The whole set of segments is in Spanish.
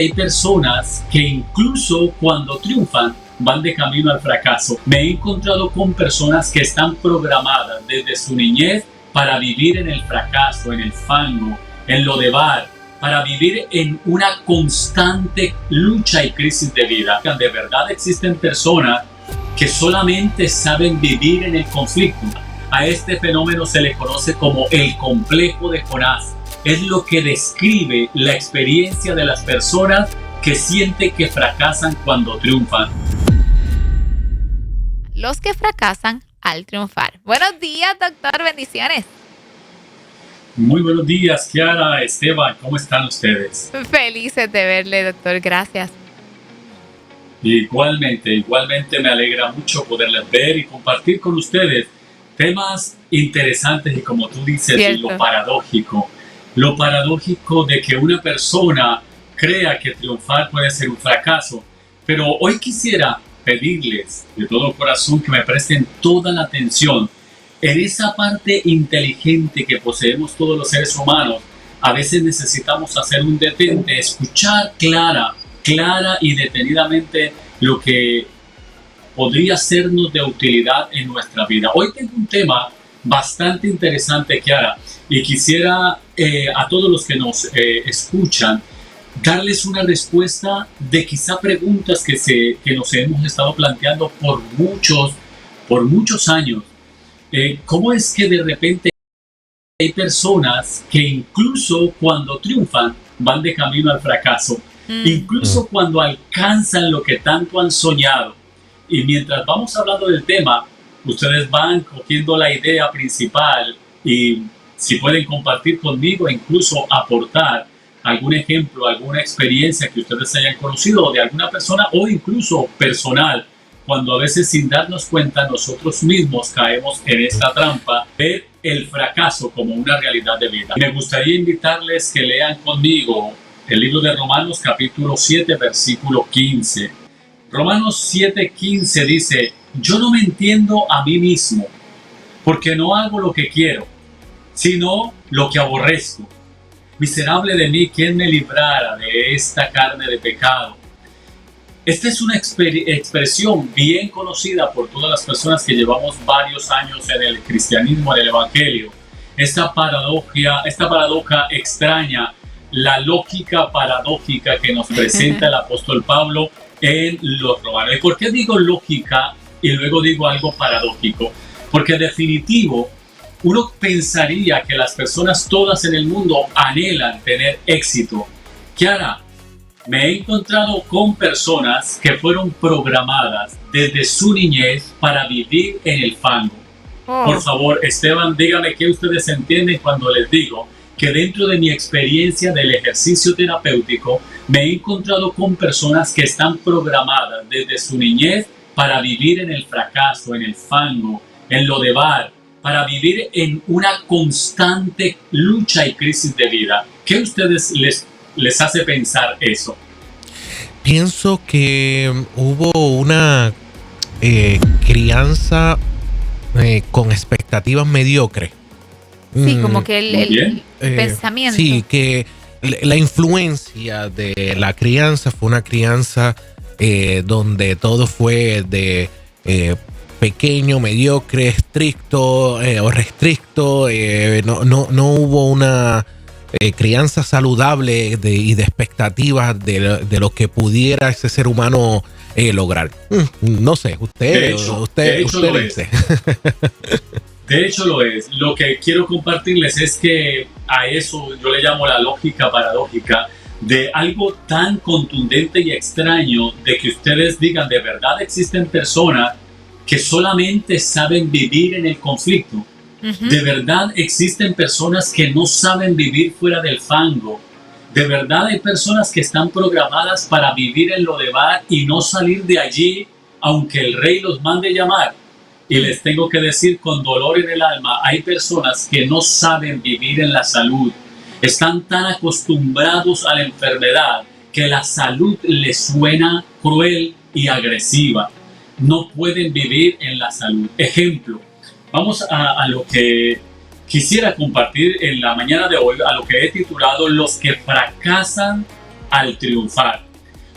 Hay personas que incluso cuando triunfan van de camino al fracaso. Me he encontrado con personas que están programadas desde su niñez para vivir en el fracaso, en el fango, en lo de bar, para vivir en una constante lucha y crisis de vida. De verdad existen personas que solamente saben vivir en el conflicto. A este fenómeno se le conoce como el complejo de Jonás. Es lo que describe la experiencia de las personas que sienten que fracasan cuando triunfan. Los que fracasan al triunfar. Buenos días, doctor. Bendiciones. Muy buenos días, Kiara, Esteban. ¿Cómo están ustedes? Felices de verle, doctor. Gracias. Igualmente me alegra mucho poderles ver y compartir con ustedes temas interesantes y, como tú dices, Cierto. Lo paradójico de que una persona crea que triunfar puede ser un fracaso. Pero hoy quisiera pedirles de todo corazón que me presten toda la atención en esa parte inteligente que poseemos todos los seres humanos. A veces necesitamos hacer un detente, escuchar clara y detenidamente lo que podría sernos de utilidad en nuestra vida. Hoy tengo un tema bastante interesante, Kiara, y quisiera a todos los que nos escuchan darles una respuesta de quizá preguntas que nos hemos estado planteando por muchos años. ¿Cómo es que de repente hay personas que incluso cuando triunfan van de camino al fracaso? Incluso cuando alcanzan lo que tanto han soñado. Y mientras vamos hablando del tema, ustedes van cogiendo la idea principal y si pueden compartir conmigo e incluso aportar algún ejemplo, alguna experiencia que ustedes hayan conocido de alguna persona o incluso personal, cuando a veces sin darnos cuenta nosotros mismos caemos en esta trampa de el fracaso como una realidad de vida. Me gustaría invitarles que lean conmigo el libro de Romanos capítulo 7 versículo 15. Romanos 7:15 dice: yo no me entiendo a mí mismo, porque no hago lo que quiero, sino lo que aborrezco. Miserable de mí, ¿quién me librara de esta carne de pecado? Esta es una expresión bien conocida por todas las personas que llevamos varios años en el cristianismo, en el evangelio. Esta paradoja extraña, la lógica paradójica que nos presenta el apóstol Pablo en los Romanos. ¿Y por qué digo lógica y luego digo algo paradójico? Porque en definitivo, uno pensaría que las personas todas en el mundo anhelan tener éxito. Kiara, me he encontrado con personas que fueron programadas desde su niñez para vivir en el fango. Por favor, Esteban, dígame qué ustedes entienden cuando les digo que dentro de mi experiencia del ejercicio terapéutico me he encontrado con personas que están programadas desde su niñez para vivir en el fracaso, en el fango, en lo de bar, para vivir en una constante lucha y crisis de vida. ¿Qué a ustedes les hace pensar eso? Pienso que hubo una crianza con expectativas mediocres. Sí, como que el pensamiento. Sí, que la influencia de la crianza fue una crianza donde todo fue de pequeño, mediocre, estricto o restricto. No hubo una crianza saludable y de expectativas de lo que pudiera ese ser humano lograr. No sé, usted dice. De hecho lo es. Lo que quiero compartirles es que a eso yo le llamo la lógica paradójica de algo tan contundente y extraño de que ustedes digan, de verdad existen personas que solamente saben vivir en el conflicto. De verdad existen personas que no saben vivir fuera del fango. De verdad hay personas que están programadas para vivir en lo de bar y no salir de allí aunque el rey los mande llamar. Y les tengo que decir con dolor en el alma, hay personas que no saben vivir en la salud. Están tan acostumbrados a la enfermedad que la salud les suena cruel y agresiva. No pueden vivir en la salud. Ejemplo, vamos a lo que quisiera compartir en la mañana de hoy, a lo que he titulado Los que fracasan al triunfar.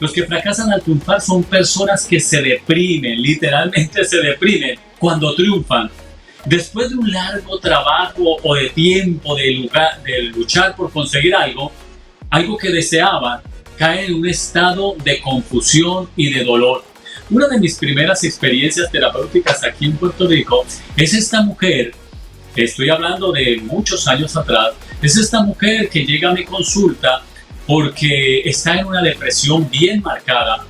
Los que fracasan al triunfar son personas que se deprimen, literalmente se deprimen cuando triunfan. Después de un largo trabajo o de tiempo de luchar por conseguir algo que deseaban, caen en un estado de confusión y de dolor. Una de mis primeras experiencias terapéuticas aquí en Puerto Rico es esta mujer, estoy hablando de muchos años atrás, es esta mujer que llega a mi consulta porque está en una depresión bien marcada,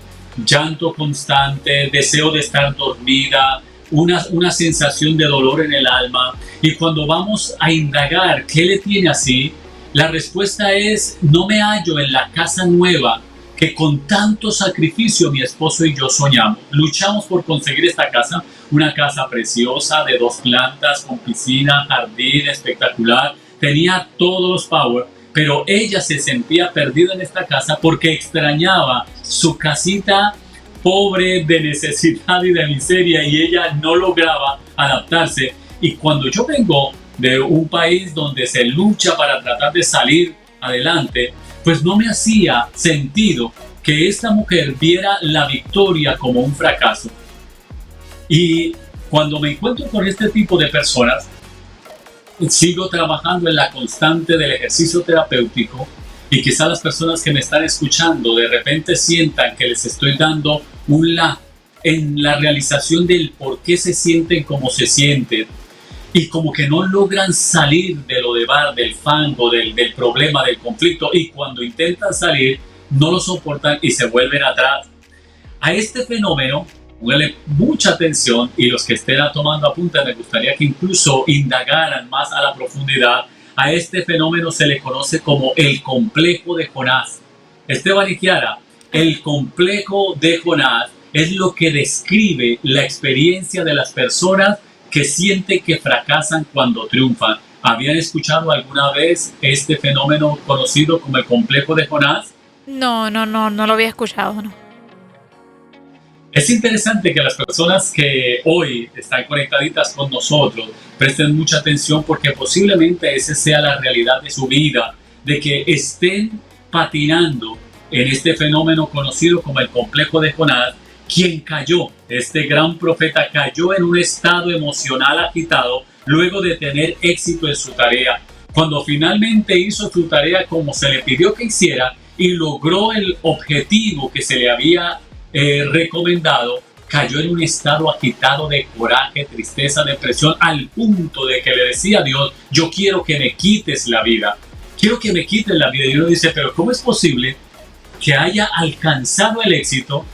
llanto constante, deseo de estar dormida, una sensación de dolor en el alma. Y cuando vamos a indagar qué le tiene así, la respuesta es: no me hallo en la casa nueva que con tanto sacrificio mi esposo y yo soñamos. Luchamos por conseguir esta casa, una casa preciosa de 2 plantas, con piscina, jardín espectacular, tenía todos los power, pero ella se sentía perdida en esta casa porque extrañaba su casita pobre, de necesidad y de miseria, y ella no lograba adaptarse. Y cuando yo vengo de un país donde se lucha para tratar de salir adelante, pues no me hacía sentido que esta mujer viera la victoria como un fracaso. Y cuando me encuentro con este tipo de personas, sigo trabajando en la constante del ejercicio terapéutico, y quizás las personas que me están escuchando de repente sientan que les estoy dando un la en la realización del por qué se sienten como se sienten, y como que no logran salir de lo del fango, del problema, del conflicto, y cuando intentan salir no lo soportan y se vuelven atrás. A este fenómeno, póngale mucha atención, y los que estén tomando apuntes, me gustaría que incluso indagaran más a la profundidad. A este fenómeno se le conoce como el complejo de Jonás. Esteban y Kiara, el complejo de Jonás es lo que describe la experiencia de las personas que sienten que fracasan cuando triunfan. ¿Habían escuchado alguna vez este fenómeno conocido como el complejo de Jonás? No lo había escuchado, no. Es interesante que las personas que hoy están conectaditas con nosotros presten mucha atención, porque posiblemente esa sea la realidad de su vida, de que estén patinando en este fenómeno conocido como el complejo de Jonás. Quien cayó, este gran profeta, cayó en un estado emocional agitado luego de tener éxito en su tarea. Cuando finalmente hizo su tarea como se le pidió que hiciera y logró el objetivo que se le había recomendado, cayó en un estado agitado de coraje, tristeza, depresión, al punto de que le decía a Dios: yo quiero que me quites la vida, quiero que me quites la vida. Y uno dice: pero ¿cómo es posible que haya alcanzado el éxito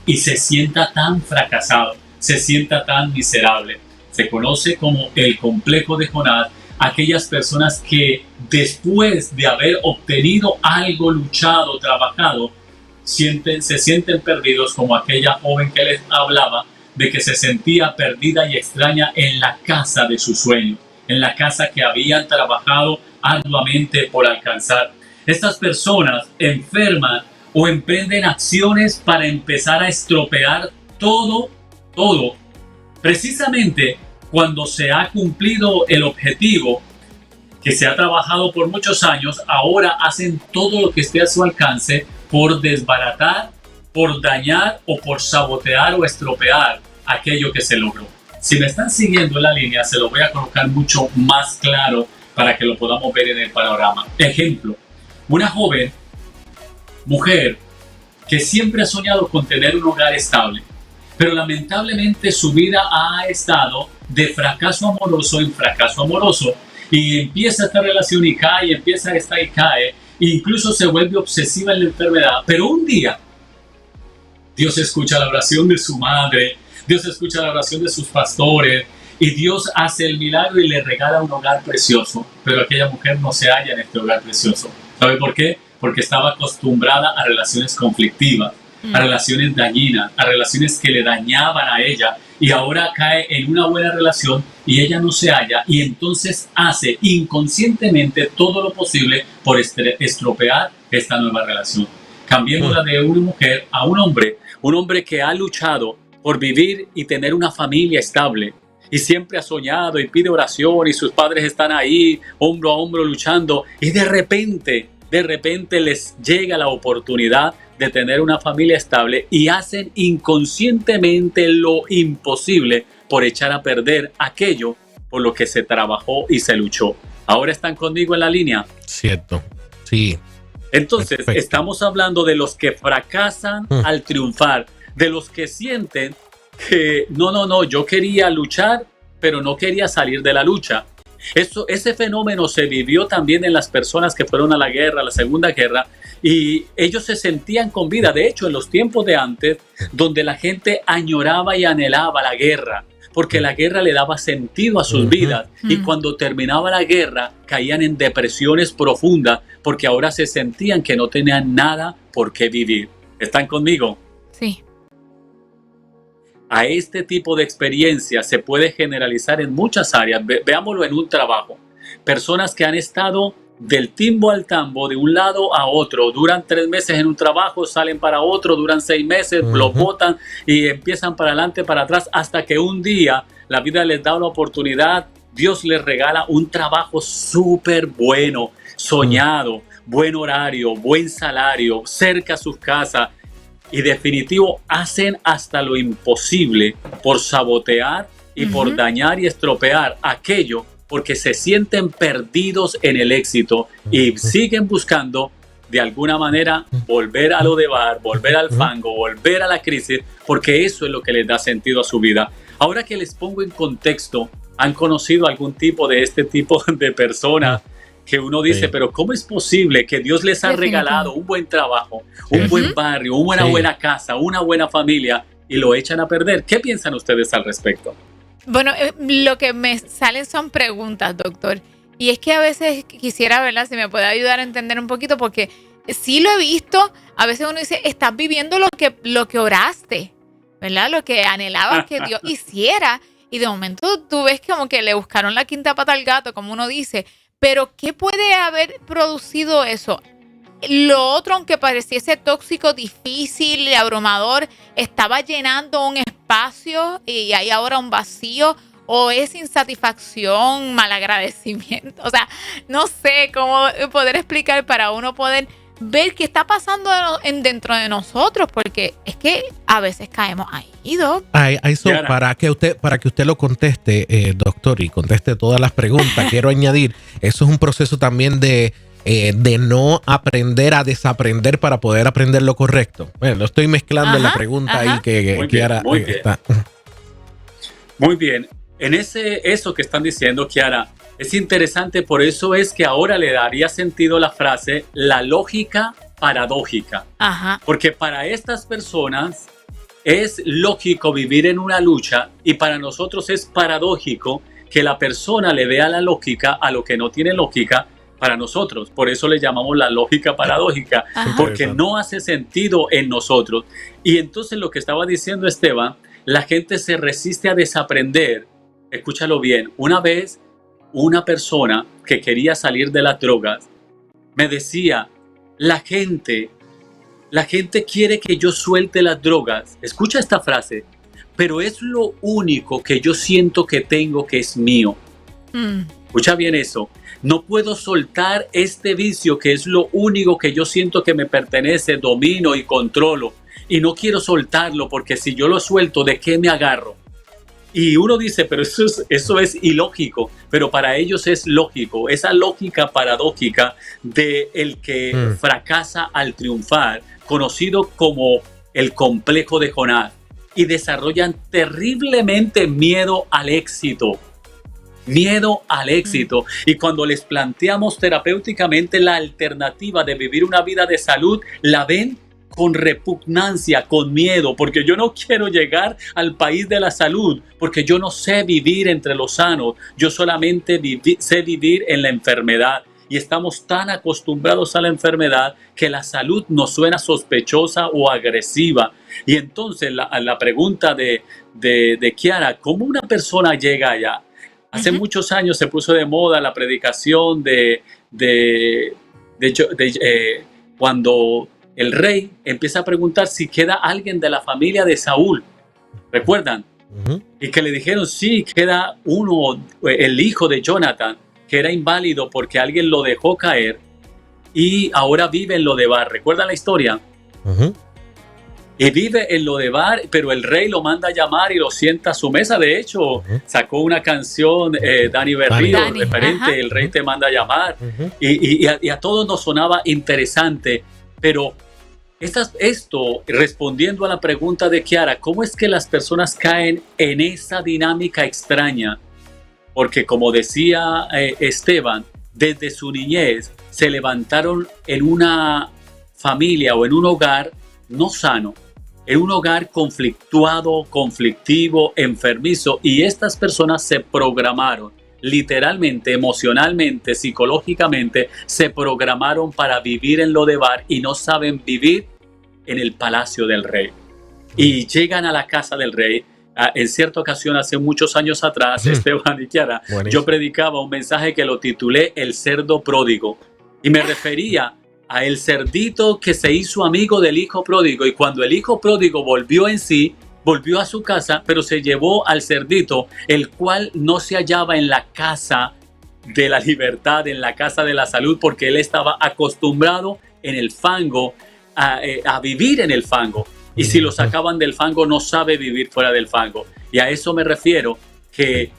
y se sienta tan fracasado, se sienta tan miserable? Se conoce como el complejo de Jonás aquellas personas que después de haber obtenido algo, luchado, trabajado, se sienten perdidos, como aquella joven que les hablaba de que se sentía perdida y extraña en la casa de sus sueños, en la casa que habían trabajado arduamente por alcanzar. Estas personas enferman o emprenden acciones para empezar a estropear todo, precisamente cuando se ha cumplido el objetivo que se ha trabajado por muchos años. Ahora hacen todo lo que esté a su alcance por desbaratar, por dañar o por sabotear o estropear aquello que se logró. Si me están siguiendo en la línea, se lo voy a colocar mucho más claro para que lo podamos ver en el panorama. Ejemplo: una joven mujer que siempre ha soñado con tener un hogar estable, pero lamentablemente su vida ha estado de fracaso amoroso en fracaso amoroso, y empieza esta relación y cae, empieza esta y cae, e incluso se vuelve obsesiva en la enfermedad. Pero un día Dios escucha la oración de su madre, Dios escucha la oración de sus pastores, y Dios hace el milagro y le regala un hogar precioso. Pero aquella mujer no se halla en este hogar precioso. ¿Sabe por qué? Porque estaba acostumbrada a relaciones conflictivas, a relaciones dañinas, a relaciones que le dañaban a ella, y ahora cae en una buena relación y ella no se halla, y entonces hace inconscientemente todo lo posible por estropear esta nueva relación. Cambiémosla de una mujer a un hombre que ha luchado por vivir y tener una familia estable, y siempre ha soñado y pide oración, y sus padres están ahí hombro a hombro luchando, y de repente de repente les llega la oportunidad de tener una familia estable y hacen inconscientemente lo imposible por echar a perder aquello por lo que se trabajó y se luchó. ¿Ahora están conmigo en la línea? Cierto, sí. Entonces, Perfecto. estamos hablando de los que fracasan al triunfar, de los que sienten que no, yo quería luchar, pero no quería salir de la lucha. Ese fenómeno se vivió también en las personas que fueron a la guerra, a la Segunda Guerra, y ellos se sentían con vida. De hecho, en los tiempos de antes, donde la gente añoraba y anhelaba la guerra, porque la guerra le daba sentido a sus vidas, y cuando terminaba la guerra caían en depresiones profundas porque ahora se sentían que no tenían nada por qué vivir. ¿Están conmigo? Sí. A este tipo de experiencia se puede generalizar en muchas áreas. Veámoslo en un trabajo. Personas que han estado del timbo al tambo, de un lado a otro, duran 3 meses en un trabajo, salen para otro, duran 6 meses, lo botan y empiezan para adelante, para atrás, hasta que un día la vida les da la oportunidad, Dios les regala un trabajo súper bueno, soñado, buen horario, buen salario, cerca a sus casas, y definitivo hacen hasta lo imposible por sabotear y por dañar y estropear aquello, porque se sienten perdidos en el éxito y siguen buscando de alguna manera volver a lo de bar, volver al fango, volver a la crisis, porque eso es lo que les da sentido a su vida. Ahora que les pongo en contexto, ¿han conocido algún tipo de este tipo de personas que uno dice, pero cómo es posible que Dios les ha regalado un buen trabajo, un buen barrio, una buena casa, una buena familia, y lo echan a perder? ¿Qué piensan ustedes al respecto? Bueno, lo que me salen son preguntas, doctor. Y es que a veces quisiera, ¿verdad?, si me puede ayudar a entender un poquito, porque sí lo he visto. A veces uno dice, estás viviendo lo que oraste, ¿verdad? Lo que anhelabas que Dios hiciera. Y de momento tú ves como que le buscaron la quinta pata al gato, como uno dice. Pero ¿qué puede haber producido eso? Lo otro, aunque pareciese tóxico, difícil, abrumador, estaba llenando un espacio y hay ahora un vacío, o es insatisfacción, malagradecimiento. O sea, no sé cómo poder explicar para uno poder ver qué está pasando dentro de nosotros, porque es que a veces caemos ahí, Doc. Para que usted lo conteste, doctor, y conteste todas las preguntas, quiero añadir, eso es un proceso también de no aprender a desaprender para poder aprender lo correcto. Bueno, lo estoy mezclando en la pregunta ahí que ahora está. Muy bien. En eso que están diciendo, Kiara, es interesante. Por eso es que ahora le daría sentido la frase, la lógica paradójica. Porque para estas personas es lógico vivir en una lucha, y para nosotros es paradójico que la persona le vea la lógica a lo que no tiene lógica para nosotros. Por eso le llamamos la lógica paradójica, porque no hace sentido en nosotros. Y entonces lo que estaba diciendo Esteban, la gente se resiste a desaprender. Escúchalo bien. Una vez una persona que quería salir de las drogas me decía, la gente quiere que yo suelte las drogas. Escucha esta frase, pero es lo único que yo siento que tengo que es mío. Escucha bien eso. No puedo soltar este vicio que es lo único que yo siento que me pertenece, domino y controlo. Y no quiero soltarlo, porque si yo lo suelto, ¿de qué me agarro? Y uno dice, pero eso es ilógico, pero para ellos es lógico. Esa lógica paradójica de el que fracasa al triunfar, conocido como el complejo de Jonás, y desarrollan terriblemente miedo al éxito. Miedo al éxito. Y cuando les planteamos terapéuticamente la alternativa de vivir una vida de salud, la ven con repugnancia, con miedo, porque yo no quiero llegar al país de la salud, porque yo no sé vivir entre los sanos, yo solamente sé vivir en la enfermedad. Y estamos tan acostumbrados a la enfermedad que la salud nos suena sospechosa o agresiva. Y entonces la pregunta de Kiara, ¿cómo una persona llega allá? Hace muchos años se puso de moda la predicación cuando el rey empieza a preguntar si queda alguien de la familia de Saúl. ¿Recuerdan? Y que le dijeron, sí, queda uno, el hijo de Jonathan, que era inválido porque alguien lo dejó caer. y ahora vive en Lodebar. ¿Recuerdan la historia? Ujú. Y vive en Lodebar, pero el rey lo manda a llamar y lo sienta a su mesa. De hecho, sacó una canción, Dani Berrío, Dani, referente, ajá. El rey te manda a llamar. Ujú. Y a todos nos sonaba interesante, pero esto, respondiendo a la pregunta de Kiara, ¿cómo es que las personas caen en esa dinámica extraña? Porque como decía Esteban, desde su niñez se levantaron en una familia o en un hogar no sano, en un hogar conflictuado, conflictivo, enfermizo, y estas personas se programaron literalmente, emocionalmente, psicológicamente, se programaron para vivir en Lodebar y no saben vivir en el palacio del rey. Y llegan a la casa del rey. En cierta ocasión, hace muchos años atrás, Esteban y Kiara, Buenísimo. yo predicaba un mensaje que lo titulé El cerdo pródigo, y me refería a el cerdito que se hizo amigo del hijo pródigo, y cuando el hijo pródigo volvió en sí, volvió a su casa, pero se llevó al cerdito, el cual no se hallaba en la casa de la libertad, en la casa de la salud, porque él estaba acostumbrado en el fango, a vivir en el fango. Y si lo sacaban del fango, no sabe vivir fuera del fango. Y a eso me refiero, que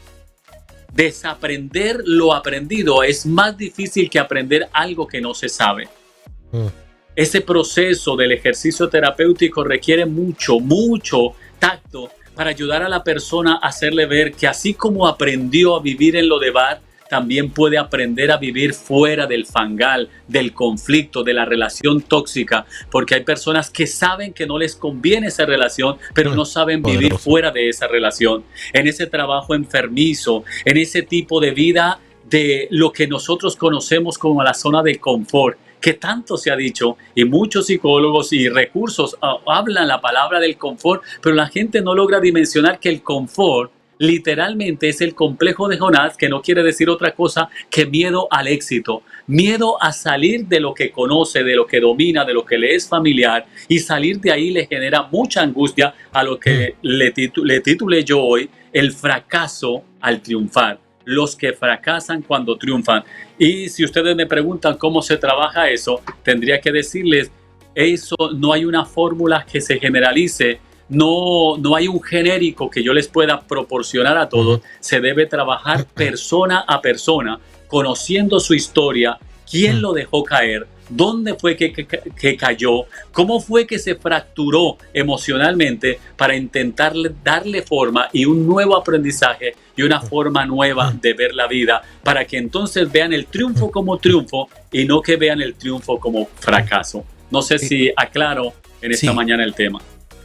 desaprender lo aprendido es más difícil que aprender algo que no se sabe. Ese proceso del ejercicio terapéutico requiere mucho tacto para ayudar a la persona a hacerle ver que así como aprendió a vivir en Lodebar, también puede aprender a vivir fuera del fangal, del conflicto, de la relación tóxica, porque hay personas que saben que no les conviene esa relación, pero no saben vivir fuera de esa relación, en ese trabajo enfermizo, en ese tipo de vida de lo que nosotros conocemos como la zona de confort, que tanto se ha dicho, y muchos psicólogos y recursos hablan la palabra del confort, pero la gente no logra dimensionar que el confort literalmente es el complejo de Jonás, que no quiere decir otra cosa que miedo al éxito, miedo a salir de lo que conoce, de lo que domina, de lo que le es familiar, y salir de ahí le genera mucha angustia, a lo que le titulé yo hoy el fracaso al triunfar. Los que fracasan cuando triunfan. Y si ustedes me preguntan cómo se trabaja eso, tendría que decirles, eso no hay una fórmula que se generalice, no hay un genérico que yo les pueda proporcionar a todos. Se debe trabajar persona a persona, conociendo su historia, quién lo dejó caer, dónde fue que cayó, cómo fue que se fracturó emocionalmente, para intentar darle forma y un nuevo aprendizaje y una forma nueva de ver la vida, para que entonces vean el triunfo como triunfo y no que vean el triunfo como fracaso. No sé si aclaro en esta mañana el tema.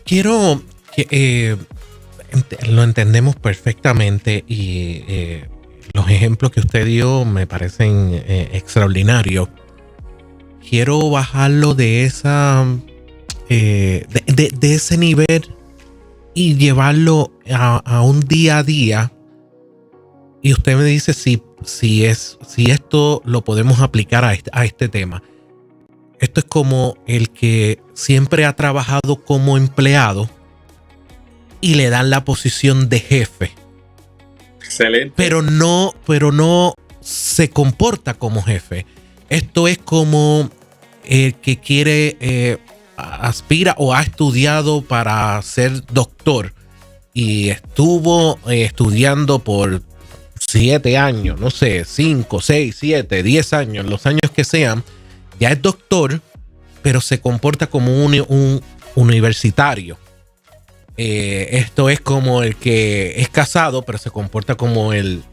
Quiero que lo entendemos perfectamente, y los ejemplos que usted dio me parecen extraordinarios. Quiero bajarlo de esa de ese nivel y llevarlo a un día a día. Y usted me dice si esto lo podemos aplicar a este tema. Esto es como el que siempre ha trabajado como empleado y le dan la posición de jefe. Excelente. Pero no se comporta como jefe. Esto es como el que quiere, aspira o ha estudiado para ser doctor y estuvo estudiando por 7 años, no sé, 5, 6, 7, 10 años, los años que sean. Ya es doctor, pero se comporta como un universitario. Esto es como el que es casado, pero se comporta como el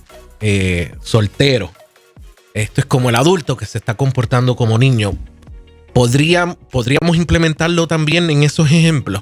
soltero. Esto es como el adulto que se está comportando como niño. ¿Podríamos implementarlo también en esos ejemplos?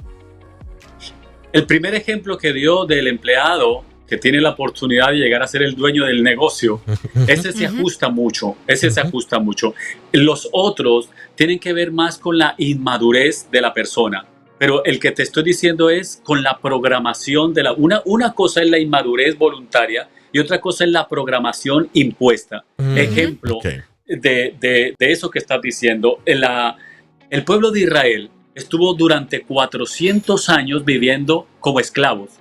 El primer ejemplo que dio del empleado que tiene la oportunidad de llegar a ser el dueño del negocio, ese se ajusta mucho, se ajusta mucho. Los otros tienen que ver más con la inmadurez de la persona, pero el que te estoy diciendo es con la programación de una cosa es la inmadurez voluntaria y otra cosa es la programación impuesta. Ejemplo de eso que estás diciendo, el pueblo de Israel estuvo durante 400 años viviendo como esclavos.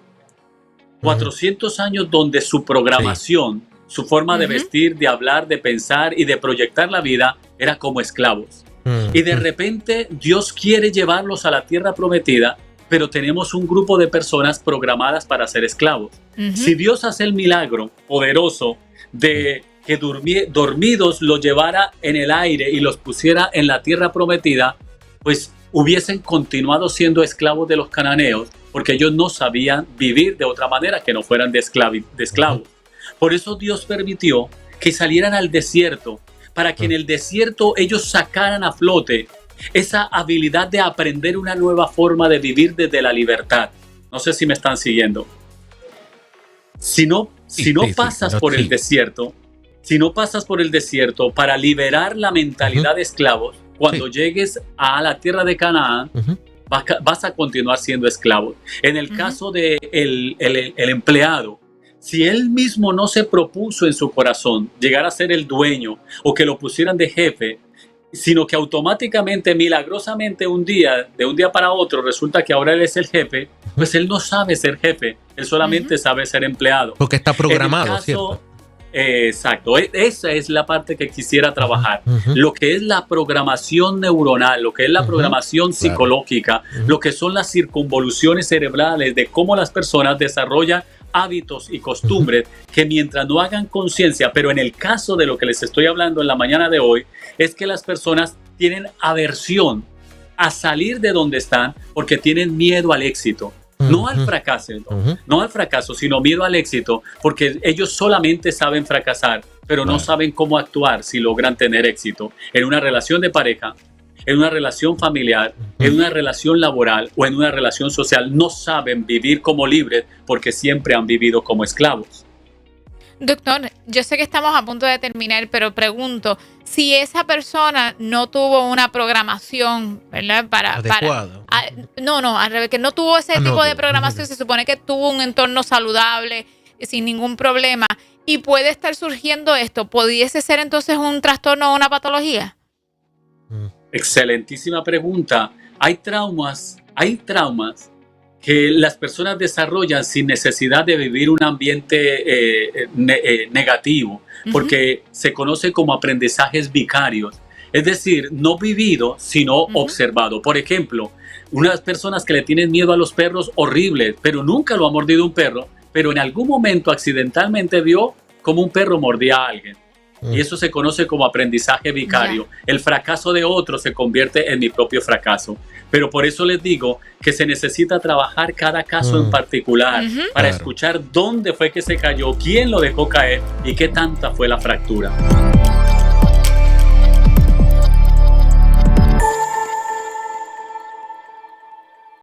400 años donde su programación su forma de vestir, de hablar, de pensar y de proyectar la vida era como esclavos. Y de repente Dios quiere llevarlos a la tierra prometida, pero tenemos un grupo de personas programadas para ser esclavos. Si Dios hace el milagro poderoso de que dormidos los llevara en el aire y los pusiera en la tierra prometida, pues hubiesen continuado siendo esclavos de los cananeos, porque ellos no sabían vivir de otra manera que no fueran de esclavos. Por eso Dios permitió que salieran al desierto, para que en el desierto ellos sacaran a flote esa habilidad de aprender una nueva forma de vivir desde la libertad. No sé si me están siguiendo. Si no pasas por el desierto, si no pasas por el desierto para liberar la mentalidad de esclavos, cuando llegues a la tierra de Canaán, vas a continuar siendo esclavo. En el caso de el empleado, si él mismo no se propuso en su corazón llegar a ser el dueño o que lo pusieran de jefe, sino que automáticamente, milagrosamente de un día para otro, resulta que ahora él es el jefe, pues él no sabe ser jefe, él solamente sabe ser empleado. Porque está programado, ¿cierto? Exacto, esa es la parte que quisiera trabajar. Lo que es la programación neuronal, lo que es la programación psicológica, lo que son las circunvoluciones cerebrales de cómo las personas desarrollan hábitos y costumbres que mientras no hagan conciencia, pero en el caso de lo que les estoy hablando en la mañana de hoy, es que las personas tienen aversión a salir de donde están porque tienen miedo al éxito. No al fracaso, no al fracaso, sino miedo al éxito, porque ellos solamente saben fracasar, pero no saben cómo actuar si logran tener éxito en una relación de pareja, en una relación familiar, en una relación laboral o en una relación social. No saben vivir como libres porque siempre han vivido como esclavos. Doctor, yo sé que estamos a punto de terminar, pero pregunto, si esa persona no tuvo una programación, ¿verdad? Adecuada. Al revés, que no tuvo ese tipo de programación, se supone que tuvo un entorno saludable, sin ningún problema, y puede estar surgiendo esto, ¿pudiese ser entonces un trastorno o una patología? Excelentísima pregunta. Hay traumas que las personas desarrollan sin necesidad de vivir un ambiente negativo, porque se conoce como aprendizajes vicarios, es decir, no vivido, sino observado. Por ejemplo, unas personas que le tienen miedo a los perros, horrible, pero nunca lo ha mordido un perro, pero en algún momento accidentalmente vio como un perro mordía a alguien. Y eso se conoce como aprendizaje vicario. El fracaso de otro se convierte en mi propio fracaso. Pero por eso les digo que se necesita trabajar cada caso en particular para escuchar dónde fue que se cayó, quién lo dejó caer y qué tanta fue la fractura.